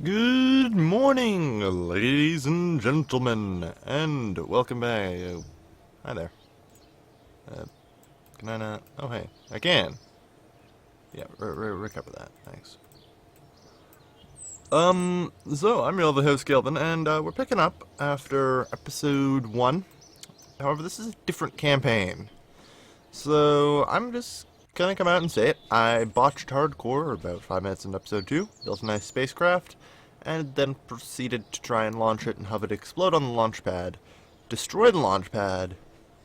Good morning, ladies and gentlemen, and welcome back. Hi there. Can I not? Oh, hey, I can. Yeah, recover that. Thanks. So I'm your other host, Kelvin, and we're picking up after episode 1. However, this is a different campaign. So I'm just gonna come out and say it. I botched hardcore about 5 minutes into episode 2, built a nice spacecraft, and then proceeded to try and launch it and have it explode on the launch pad, destroy the launch pad,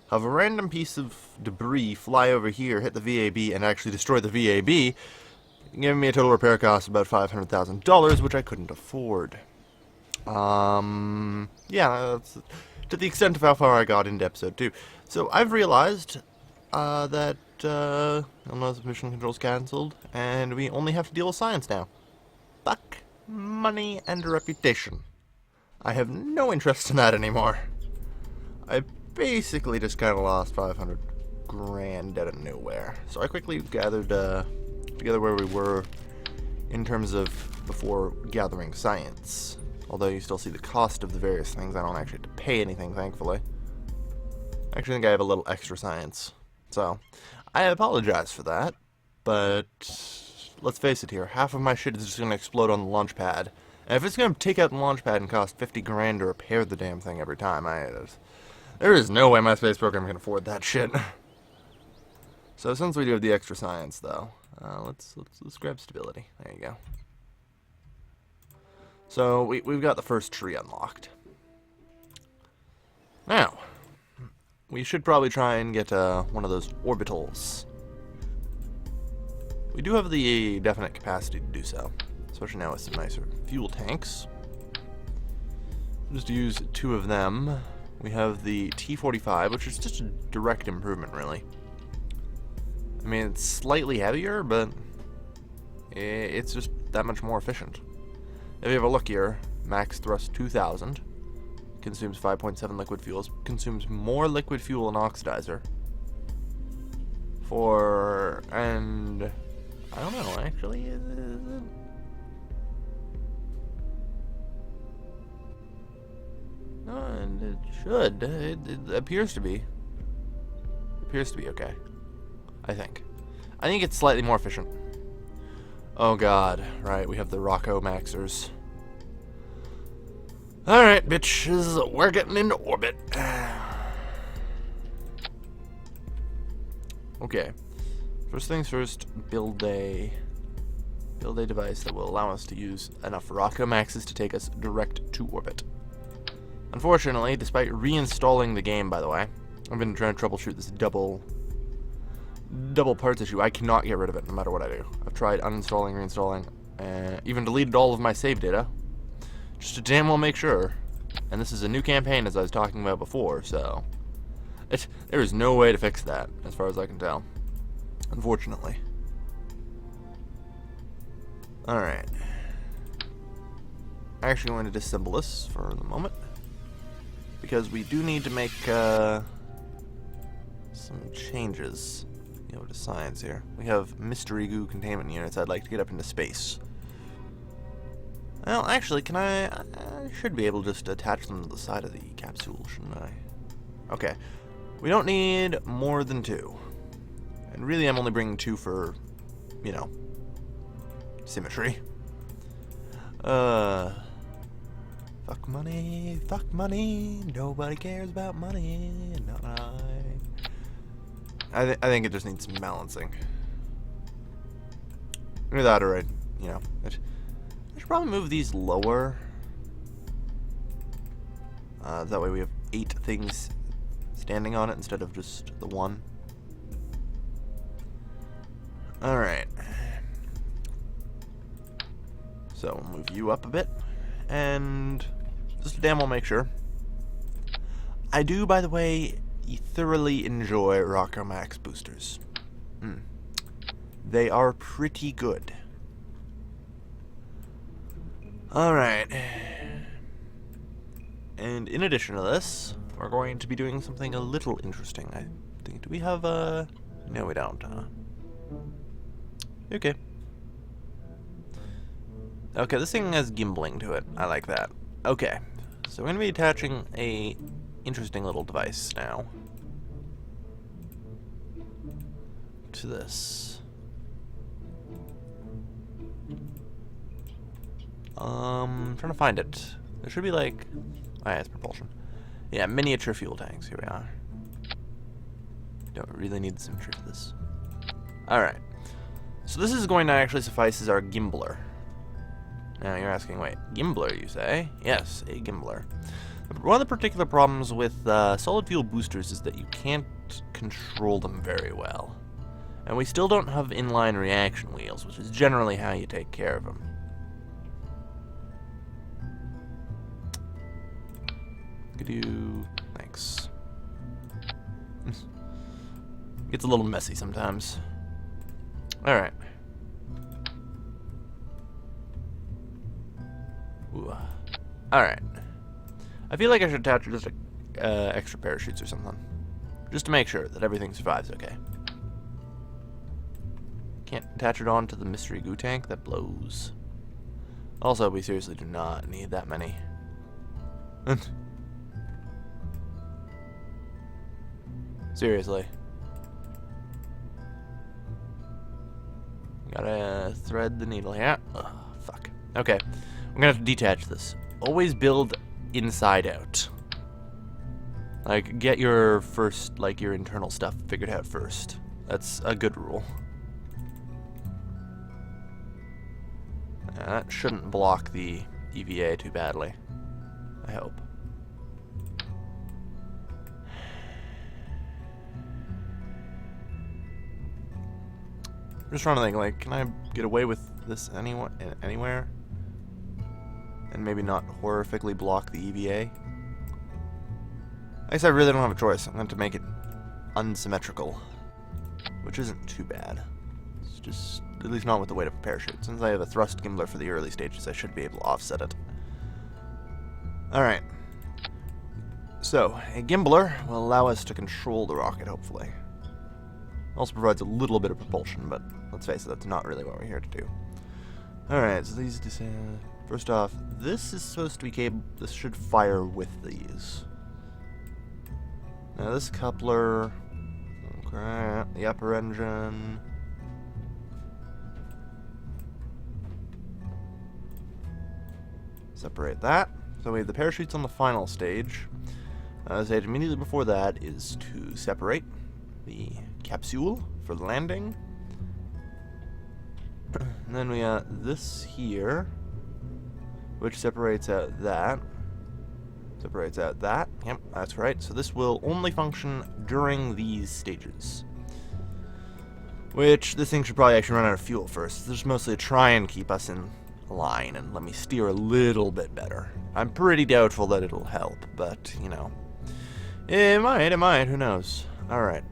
have a random piece of debris fly over here, hit the VAB, and actually destroy the VAB, giving me a total repair cost of about $500,000, which I couldn't afford. Yeah, that's to the extent of how far I got into episode 2. So I've realized that unless the mission control's cancelled, and we only have to deal with science now. Fuck money and reputation. I have no interest in that anymore. I basically just kind of lost 500 grand out of nowhere. So I quickly gathered together where we were in terms of before gathering science. Although you still see the cost of the various things, I don't actually have to pay anything, thankfully. I actually think I have a little extra science. So, I apologize for that, but let's face it here, half of my shit is just going to explode on the launch pad. And if it's going to take out the launch pad and cost 50 grand to repair the damn thing every time, there is no way my space program can afford that shit. So since we do have the extra science, though, let's grab stability. There you go. So we've got the first tree unlocked. Now, we should probably try and get one of those orbitals. We do have the definite capacity to do so, especially now with some nicer fuel tanks. Just use 2 of them. We have the T-45, which is just a direct improvement, really. I mean, it's slightly heavier, but it's just that much more efficient. If you have a look here, max thrust 2,000, consumes 5.7 liquid fuels, consumes more liquid fuel and oxidizer. And I don't know, actually, is it? No, and it should. It appears to be. Appears to be okay. I think it's slightly more efficient. Oh god, right, we have the Rocco Maxers. Alright, bitches, we're getting into orbit. Okay. First things first, build a device that will allow us to use enough Rocco Maxes to take us direct to orbit. Unfortunately, despite reinstalling the game, by the way, I've been trying to troubleshoot this double parts issue. I cannot get rid of it no matter what I do. I've tried uninstalling, reinstalling, even deleted all of my save data, just to damn well make sure. And this is a new campaign, as I was talking about before, so there is no way to fix that, as far as I can tell. Unfortunately. Alright. I'm actually going to disassemble this for the moment, because we do need to make some changes, to science here. We have mystery goo containment units. I'd like to get up into space. Well, actually, I should be able to just attach them to the side of the capsule, shouldn't I? Okay. We don't need more than 2. And really, I'm only bringing 2 for, symmetry. Fuck money, nobody cares about money, not I think it just needs some balancing. Without it, I should probably move these lower. That way we have 8 things standing on it instead of just the 1. Alright. So we'll move you up a bit. And just to damn well make sure. I do, by the way, thoroughly enjoy Rocco Max boosters. They are pretty good. Alright. And in addition to this, we're going to be doing something a little interesting. I think, do we have a... No, we don't, huh? Okay. Okay, this thing has gimbaling to it. I like that. Okay, so we're going to be attaching a interesting little device now to this. Trying to find it. There should be like... Oh yeah, it's propulsion. Yeah, miniature fuel tanks. Here we are. Don't really need the symmetry for this. Alright. So this is going to actually suffice as our gimbler. Now you're asking, wait, gimbler you say? Yes, a gimbler. One of the particular problems with solid fuel boosters is that you can't control them very well. And we still don't have inline reaction wheels, which is generally how you take care of them. Thanks. Gets a little messy sometimes. Alright. Alright. I feel like I should attach just extra parachutes or something. Just to make sure that everything survives okay. Can't attach it onto the mystery goo tank, that blows. Also, we seriously do not need that many. Seriously. Gotta thread the needle here. Ugh, fuck. Okay. I'm gonna have to detach this. Always build inside out. Like, get your first, like, your internal stuff figured out first. That's a good rule. That shouldn't block the EVA too badly. I hope. I'm just trying to think, like, can I get away with this anywhere? And maybe not horrifically block the EVA? I guess I really don't have a choice. I'm going to make it unsymmetrical, which isn't too bad. It's just, at least not with the weight of a parachute. Since I have a thrust gimbler for the early stages, I should be able to offset it. Alright. So, a gimbler will allow us to control the rocket, hopefully. Also provides a little bit of propulsion, but let's face it, that's not really what we're here to do. Alright, so these... first off, this is supposed to be capable... This should fire with these. Now this coupler... Okay, the upper engine... Separate that. So we have the parachutes on the final stage. Stage immediately before that is to separate the capsule for the landing. And then we got this here, which separates out that. Separates out that. Yep, that's right. So this will only function during these stages. Which, this thing should probably actually run out of fuel first. This is mostly to try and keep us in line and let me steer a little bit better. I'm pretty doubtful that it'll help, but, you know. It might, who knows. Alright.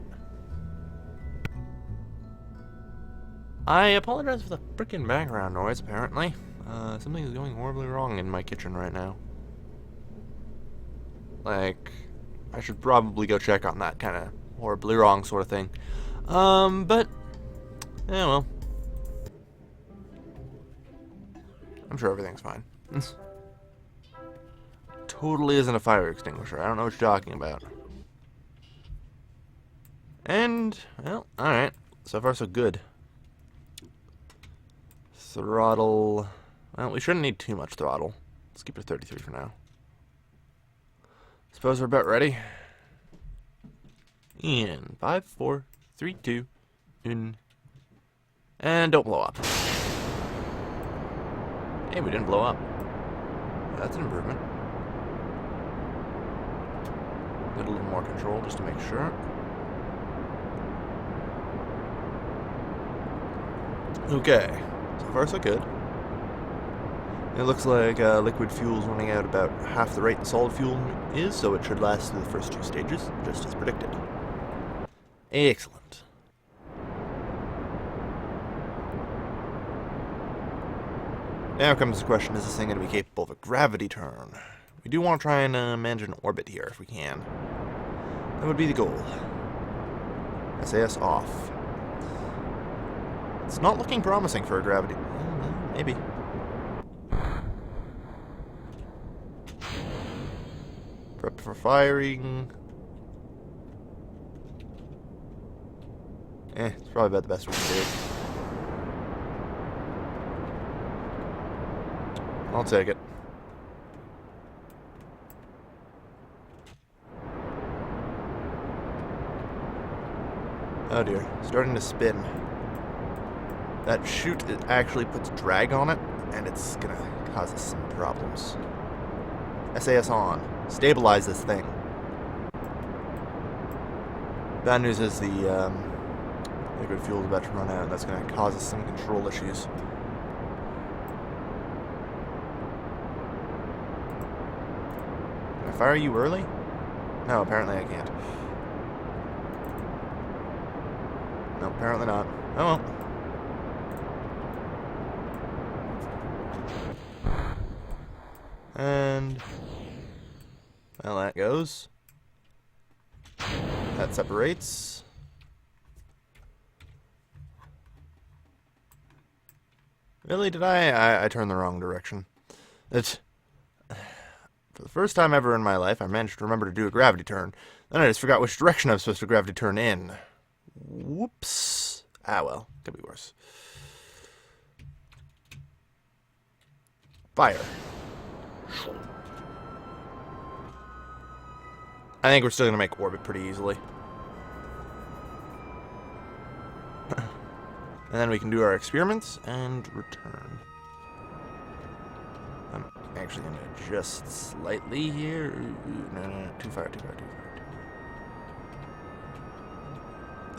I apologize for the frickin' background noise, apparently. Something is going horribly wrong in my kitchen right now. Like, I should probably go check on that kind of horribly wrong sort of thing. But, yeah, well. I'm sure everything's fine. Totally isn't a fire extinguisher. I don't know what you're talking about. And, well, alright. So far, so good. Throttle. Well, we shouldn't need too much throttle. Let's keep it at 33 for now. Suppose we're about ready. In 5, 4, 3, 2, 1. And don't blow up. Hey, we didn't blow up. That's an improvement. Get a little more control just to make sure. Okay. So far, so good. It looks like liquid fuel's running out about half the rate the solid fuel is, so it should last through the first 2 stages, just as predicted. Excellent. Now comes the question, is this thing going to be capable of a gravity turn? We do want to try and manage an orbit here if we can. That would be the goal. SAS off. It's not looking promising for a gravity. Maybe. Prep for firing. It's probably about the best we can do. I'll take it. Oh dear, starting to spin. That chute, it actually puts drag on it, and it's gonna cause us some problems. SAS on. Stabilize this thing. Bad news is the liquid fuel is about to run out, and that's gonna cause us some control issues. Can I fire you early? No, apparently I can't. No, apparently not. Oh well. And well, that goes. That separates. Really? Did I turned the wrong direction. It's for the first time ever in my life, I managed to remember to do a gravity turn. Then I just forgot which direction I was supposed to gravity turn in. Whoops. Ah well, could be worse. Fire. I think we're still going to make orbit pretty easily. And then we can do our experiments and return. I'm actually going to adjust slightly here. No, too far.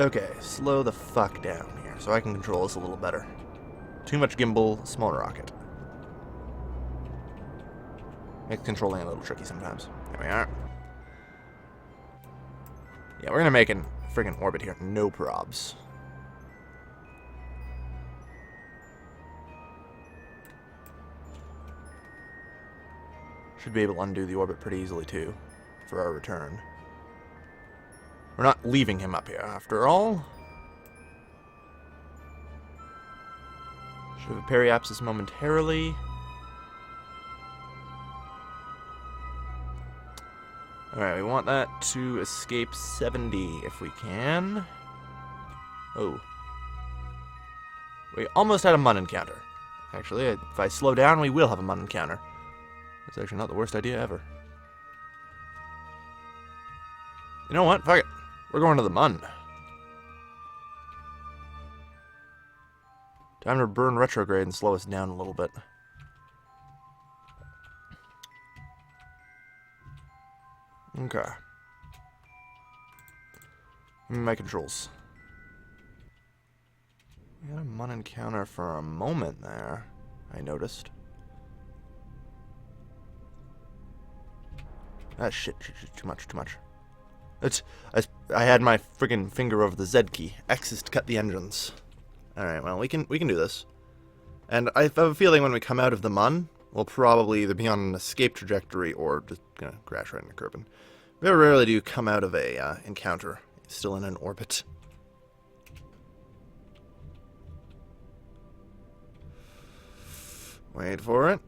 Okay, slow the fuck down here so I can control this a little better. Too much gimbal, small rocket. Makes controlling a little tricky sometimes. There we are. Yeah, we're gonna make a friggin' orbit here. No probs. Should be able to undo the orbit pretty easily, too, for our return. We're not leaving him up here, after all. Should have a periapsis momentarily. Alright, we want that to escape 70 if we can. Oh. We almost had a Mun encounter. Actually, if I slow down, we will have a Mun encounter. That's actually not the worst idea ever. You know what? Fuck it. We're going to the Mun. Time to burn retrograde and slow us down a little bit. Okay. Give me my controls. We had a Mun encounter for a moment there, I noticed. Ah, shit, too much. I had my friggin' finger over the Z key. X is to cut the engines. Alright, well, we can do this. And I have a feeling when we come out of the Mun, we'll probably either be on an escape trajectory or just gonna crash right into Kerbin. Very rarely do you come out of a encounter still in an orbit. Wait for it.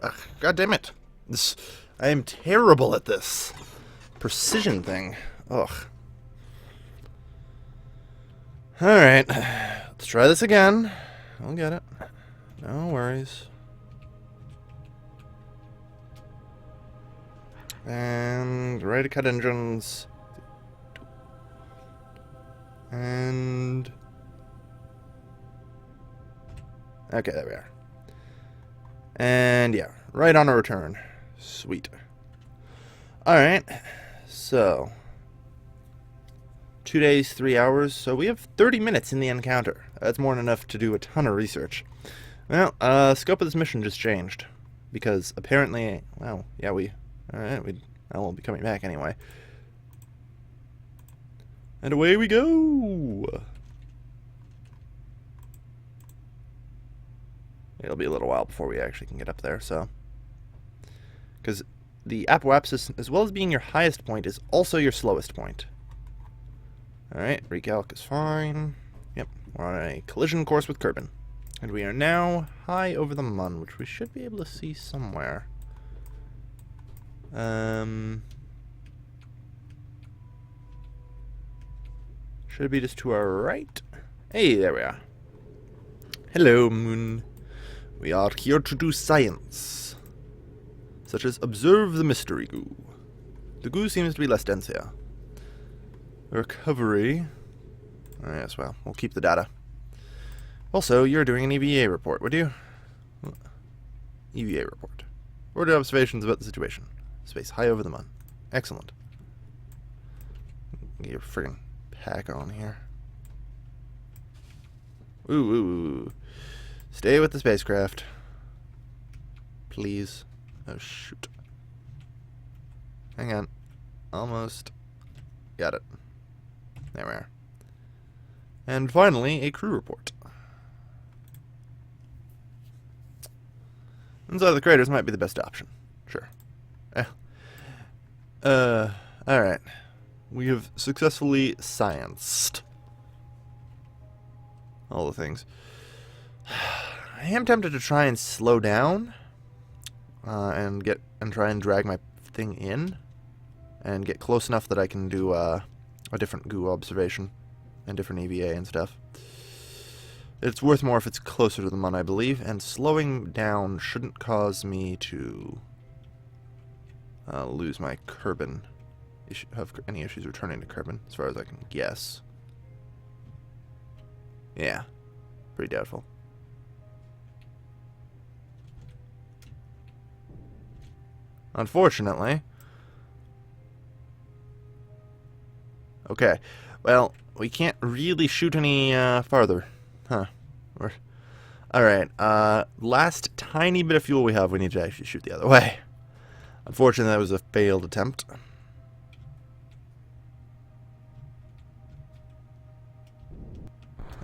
Ugh, God damn it. I am terrible at this precision thing. Ugh. Alright. Let's try this again. I'll get it. No worries. And ready to cut engines. And okay, there we are. And yeah, right on a return. Sweet. Alright, so 2 days, 3 hours, so we have 30 minutes in the encounter. That's more than enough to do a ton of research. Well, scope of this mission just changed. Because apparently, well, yeah, we'll be coming back anyway. And away we go! It'll be a little while before we actually can get up there, so. Because the apoapsis, as well as being your highest point, is also your slowest point. Alright, recalc is fine. Yep, we're on a collision course with Kerbin. And we are now high over the Mun, which we should be able to see somewhere. Should be just to our right. Hey, there we are. Hello, Moon. We are here to do science, such as observe the mystery goo. The goo seems to be less dense here. Recovery. Oh, yes, well, we'll keep the data. Also, you're doing an EVA report, would you? EVA report. Order observations about the situation. Space high over the Mun. Excellent. Get your friggin' pack on here. Ooh. Stay with the spacecraft. Please. Oh, shoot. Hang on. Almost. Got it. There we are. And finally, a crew report. Inside the craters might be the best option. Sure. Alright. We have successfully scienced all the things. I am tempted to try and slow down and try and drag my thing in and get close enough that I can do a different goo observation and different EVA and stuff. It's worth more if it's closer to the Mun, I believe, and slowing down shouldn't cause me to lose my Kerbin. Have any issues returning to Kerbin, as far as I can guess. Yeah, pretty doubtful. Unfortunately. Okay, well, we can't really shoot any farther. Huh. Alright, last tiny bit of fuel we have, we need to actually shoot the other way. Unfortunately, that was a failed attempt.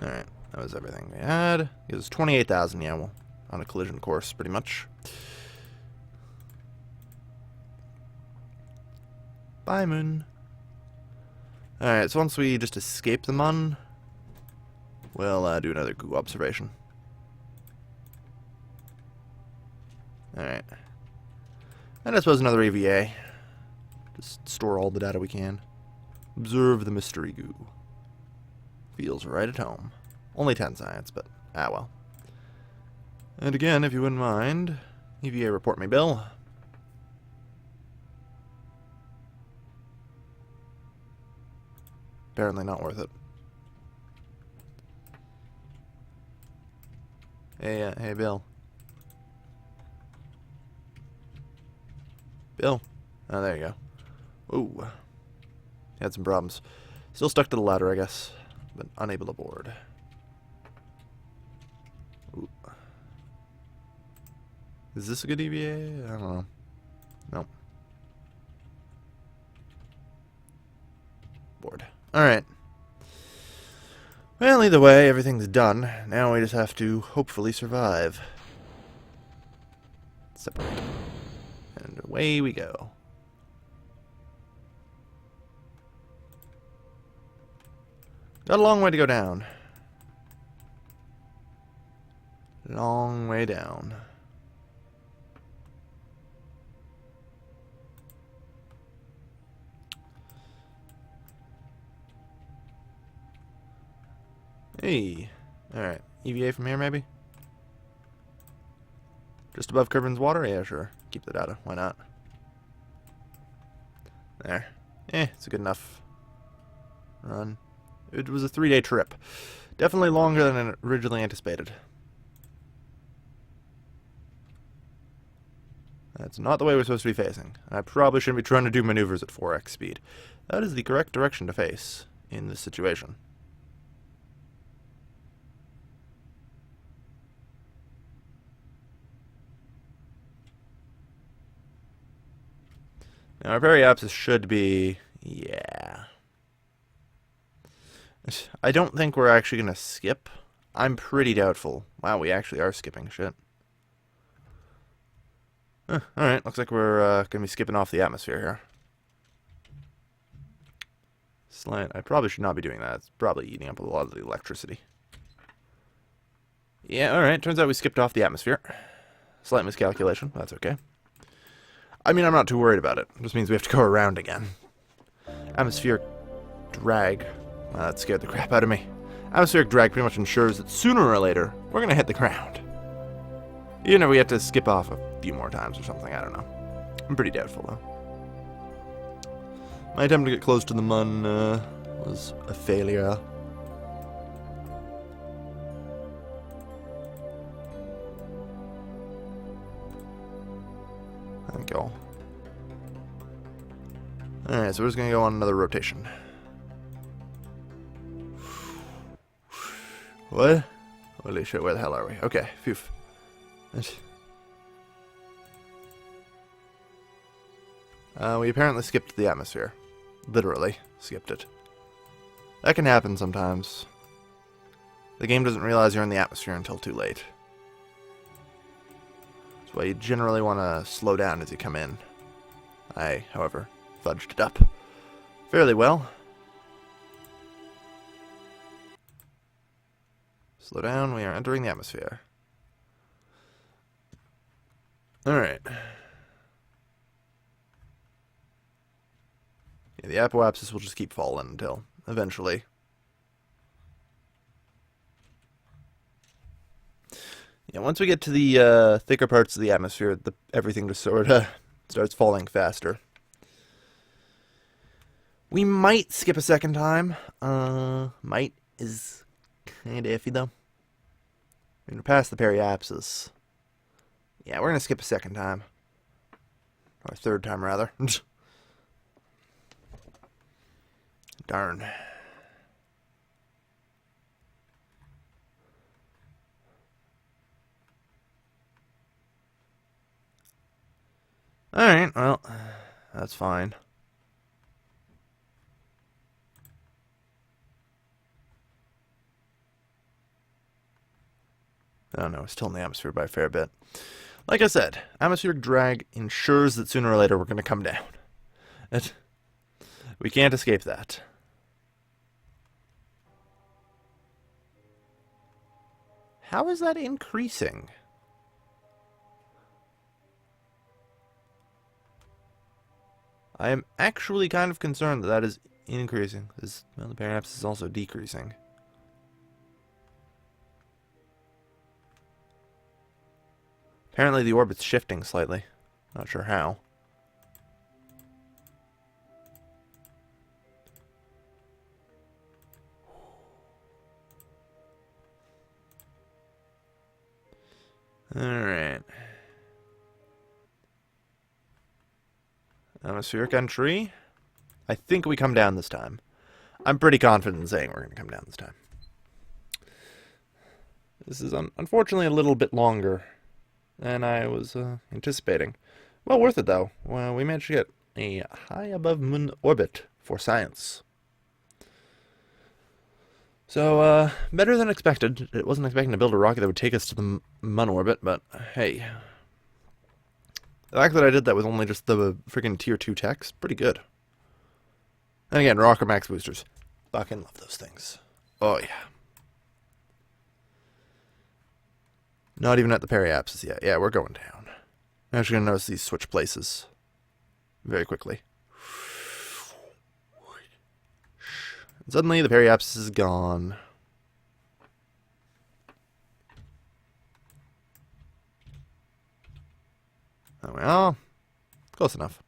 Alright, that was everything we had. It was 28,000, yeah, well, on a collision course, pretty much. Bye, Moon. Alright, so once we just escape the Mun, we'll do another goo observation. Alright. And I suppose another EVA. Just store all the data we can. Observe the mystery goo. Feels right at home. Only 10 science, but well. And again, if you wouldn't mind, EVA report me, Bill. Apparently not worth it. Hey, Bill. Bill. Oh, there you go. Ooh. Had some problems. Still stuck to the ladder, I guess. But unable to board. Ooh. Is this a good EVA? I don't know. Nope. Board. Alright. Well, either way, everything's done. Now we just have to hopefully survive. Separate. And away we go. Got a long way to go down. Long way down. Hey. Alright. EVA from here, maybe? Just above Kerbin's water? Yeah, sure. Keep the data. Why not? There. It's a good enough run. It was a 3-day trip. Definitely longer than originally anticipated. That's not the way we're supposed to be facing. I probably shouldn't be trying to do maneuvers at 4x speed. That is the correct direction to face in this situation. Now, our periapsis should be... yeah. I don't think we're actually going to skip. I'm pretty doubtful. Wow, we actually are skipping shit. Alright, looks like we're going to be skipping off the atmosphere here. Slant. I probably should not be doing that. It's probably eating up a lot of the electricity. Yeah, alright. Turns out we skipped off the atmosphere. Slight miscalculation. That's okay. I mean, I'm not too worried about it. It just means we have to go around again. Atmospheric drag. That scared the crap out of me. Atmospheric drag pretty much ensures that sooner or later, we're going to hit the ground. Even if we have to skip off a few more times or something, I don't know. I'm pretty doubtful, though. My attempt to get close to the Mun was a failure. Thank you all. Alright, so we're just going to go on another rotation. What? Holy shit, where the hell are we? Okay, phew. We apparently skipped the atmosphere. Literally skipped it. That can happen sometimes. The game doesn't realize you're in the atmosphere until too late. That's why you generally want to slow down as you come in. I, however, fudged it up fairly well. Slow down, we are entering the atmosphere. Alright. Yeah, the apoapsis will just keep falling until eventually. Yeah, once we get to the thicker parts of the atmosphere, everything just sort of starts falling faster. We might skip a second time. Might is kind of iffy, though. We're past the periapsis. Yeah, we're going to skip a second time. Or a third time, rather. Darn. Alright, well, that's fine. Oh no, it's still in the atmosphere by a fair bit. Like I said, atmospheric drag ensures that sooner or later we're going to come down. We can't escape that. How is that increasing? I am actually kind of concerned that that is increasing. Well, the periapsis is also decreasing. Apparently the orbit's shifting slightly. Not sure how. Alright. Atmospheric entry. I think we come down this time. I'm pretty confident in saying we're going to come down this time. This is unfortunately a little bit longer than I was anticipating. Well, worth it, though. Well, we managed to get a high above moon orbit for science. So, better than expected. It wasn't expecting to build a rocket that would take us to the Mun orbit, but hey. The fact that I did that with only just the freaking tier 2 techs, pretty good. And again, rocket max boosters. Fucking love those things. Oh, yeah. Not even at the periapsis yet. Yeah, we're going down. I'm actually going to notice these switch places very quickly. And suddenly, the periapsis is gone. Oh, well, close enough.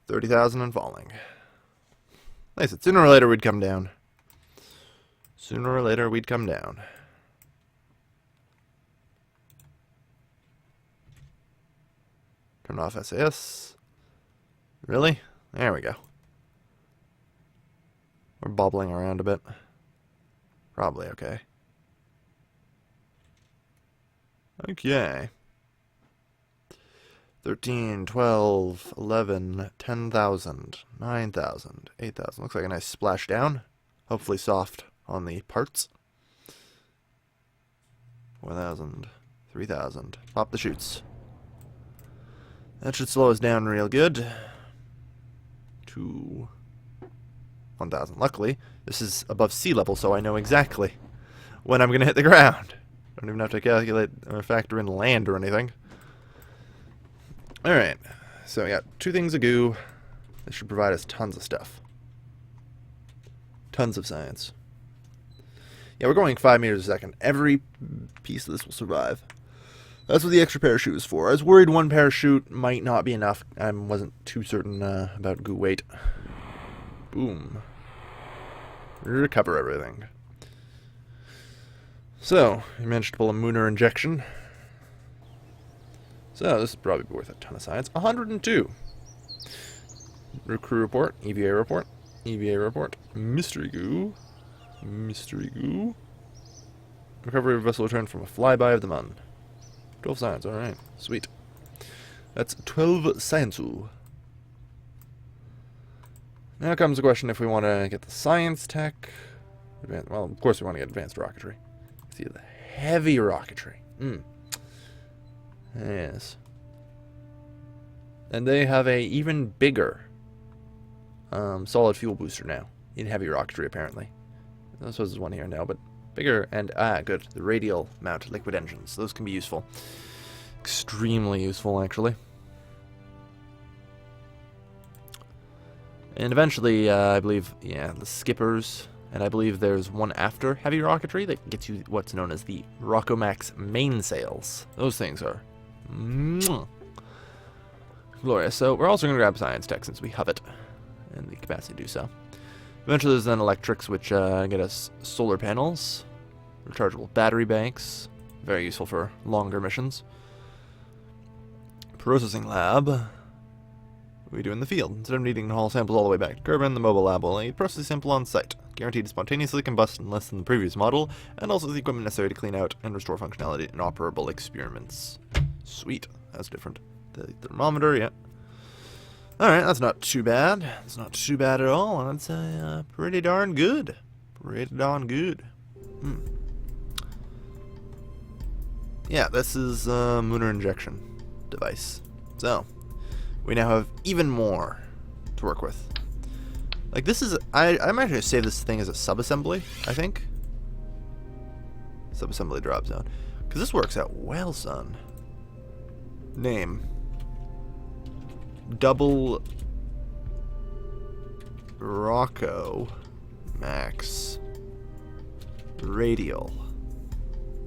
30,000 and falling. Like I said, sooner or later we'd come down. Sooner or later we'd come down. Turn off SAS. Really? There we go. We're bobbling around a bit. Probably okay. Okay. 13, 12, 11, 10,000, 9,000, 8,000. Looks like a nice splashdown. Hopefully soft on the parts. 4,000, 3,000. Pop the chutes. That should slow us down real good. To 1,000. Luckily, this is above sea level, so I know exactly when I'm going to hit the ground. Don't even have to calculate or factor in land or anything. Alright, so we got 2 things of goo. This should provide us tons of stuff. Tons of science. Yeah, we're going 5 meters a second. Every piece of this will survive. That's what the extra parachute is for. I was worried 1 parachute might not be enough. I wasn't too certain about goo weight. Boom. Recover everything. So, we managed to pull a Mooner injection. So, this is probably worth a ton of science. 102. Crew report, EVA report, EVA report, mystery goo, mystery goo. Recovery of vessel returned from a flyby of the Mun. 12 science, alright, sweet. That's 12 science-oo. Now comes the question if we want to get the science tech. Well, of course we want to get advanced rocketry. See the heavy rocketry. Yes. And they have a even bigger solid fuel booster now in heavy rocketry, apparently. I suppose there's one here now, but bigger and good. The radial mount liquid engines. Those can be useful. Extremely useful, actually. And eventually, I believe, yeah, the skippers. And I believe there's one after heavy rocketry that gets you what's known as the Rockomax mainsails. Those things are glorious. So we're also going to grab science tech since we have it and the capacity to do so. Eventually there's then electrics, which get us solar panels, rechargeable battery banks, very useful for longer missions. Processing lab. What do we do in the field? Instead of needing to haul samples all the way back to Kerbin, the mobile lab will process a sample on site, guaranteed to spontaneously combust in less than the previous model, and also the equipment necessary to clean out and restore functionality in operable experiments. Sweet. That's different. The thermometer, yeah. Alright, that's not too bad. That's not too bad at all. I'd say pretty darn good. Pretty darn good. Yeah, this is a Mooner injection device. So, we now have even more to work with. Like, this is... I'm actually going to save this thing as a subassembly, I think. Subassembly drop zone. Because this works out well, son. Name. Double Rocco Max Radial.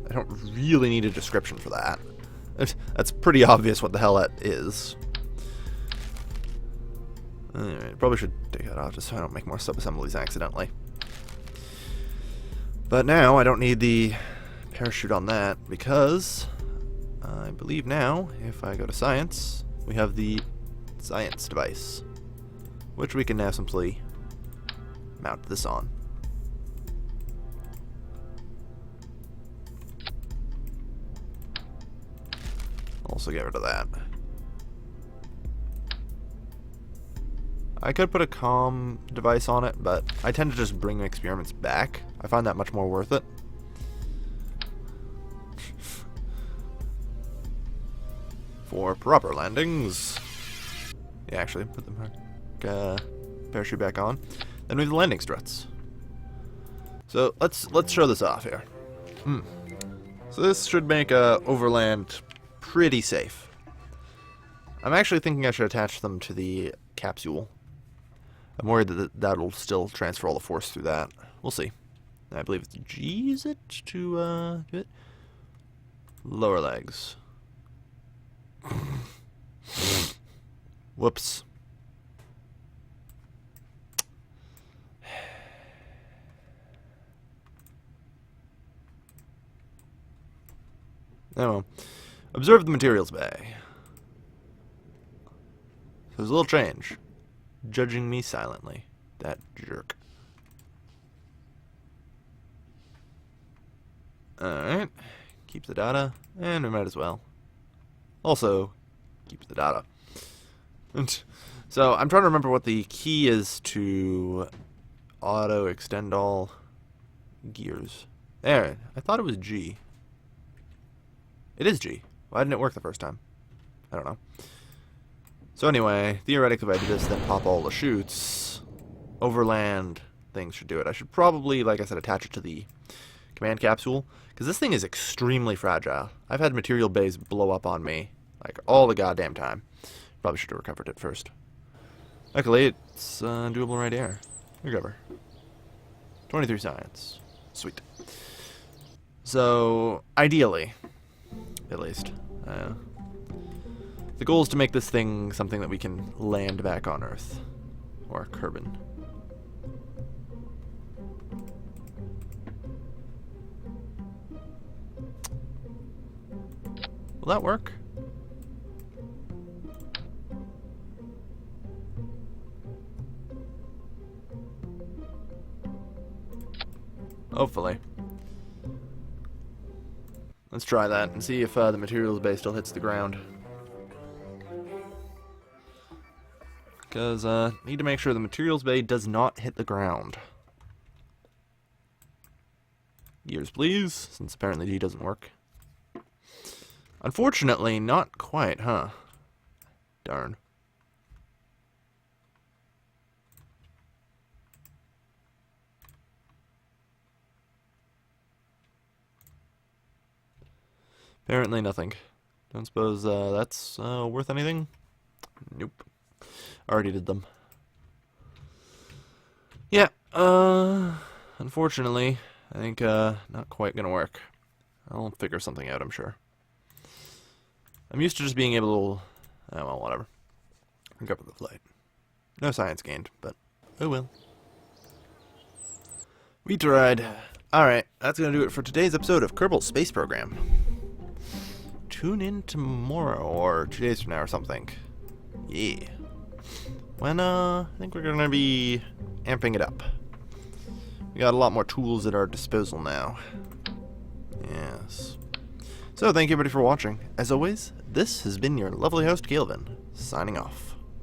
I don't really need a description for that. That's pretty obvious what the hell that is. Alright, probably should take that off just so I don't make more sub-assemblies accidentally. But now I don't need the parachute on that because I believe now if I go to science, we have the science device, which we can now simply mount this on. Also get rid of that. I could put a comm device on it, but I tend to just bring experiments back. I find that much more worth it. For proper landings. Yeah, actually, put the parachute back on. Then we have the landing struts. So let's show this off here. So this should make overland pretty safe. I'm actually thinking I should attach them to the capsule. I'm worried that that'll still transfer all the force through that. We'll see. I believe it's G, is it, to do it? Lower legs. Whoops. Oh well. Observe the materials bay. There's a little change. Judging me silently. That jerk. Alright. Keep the data. And we might as well. Also, keep the data. So, I'm trying to remember what the key is to auto extend all gears. There. I thought it was G. It is G. Why didn't it work the first time? I don't know. So anyway, theoretically if I do this, then pop all the chutes, overland things should do it. I should probably, like I said, attach it to the command capsule, because this thing is extremely fragile. I've had material bays blow up on me, like, all the goddamn time. Probably should have recovered it first. Luckily, it's doable right here. Recover. 23 science. Sweet. So, ideally, at least, the goal is to make this thing something that we can land back on Earth. Or Kerbin. Will that work? Hopefully. Let's try that and see if the materials bay still hits the ground. Because, need to make sure the materials bay does not hit the ground. Gears, please, since apparently G doesn't work. Unfortunately, not quite, huh? Darn. Apparently nothing. Don't suppose that's worth anything? Nope. Already did them. Yeah, unfortunately, I think not quite gonna work. I'll figure something out, I'm sure. I'm used to just being able to, well, whatever. Recover the flight. No science gained, but oh well. We tried. Alright, that's gonna do it for today's episode of Kerbal Space Program. Tune in tomorrow, or 2 days from now or something. Yeah. When, I think we're gonna be amping it up. We got a lot more tools at our disposal now. Yes. So, thank you everybody for watching. As always, this has been your lovely host, Kelvin, signing off.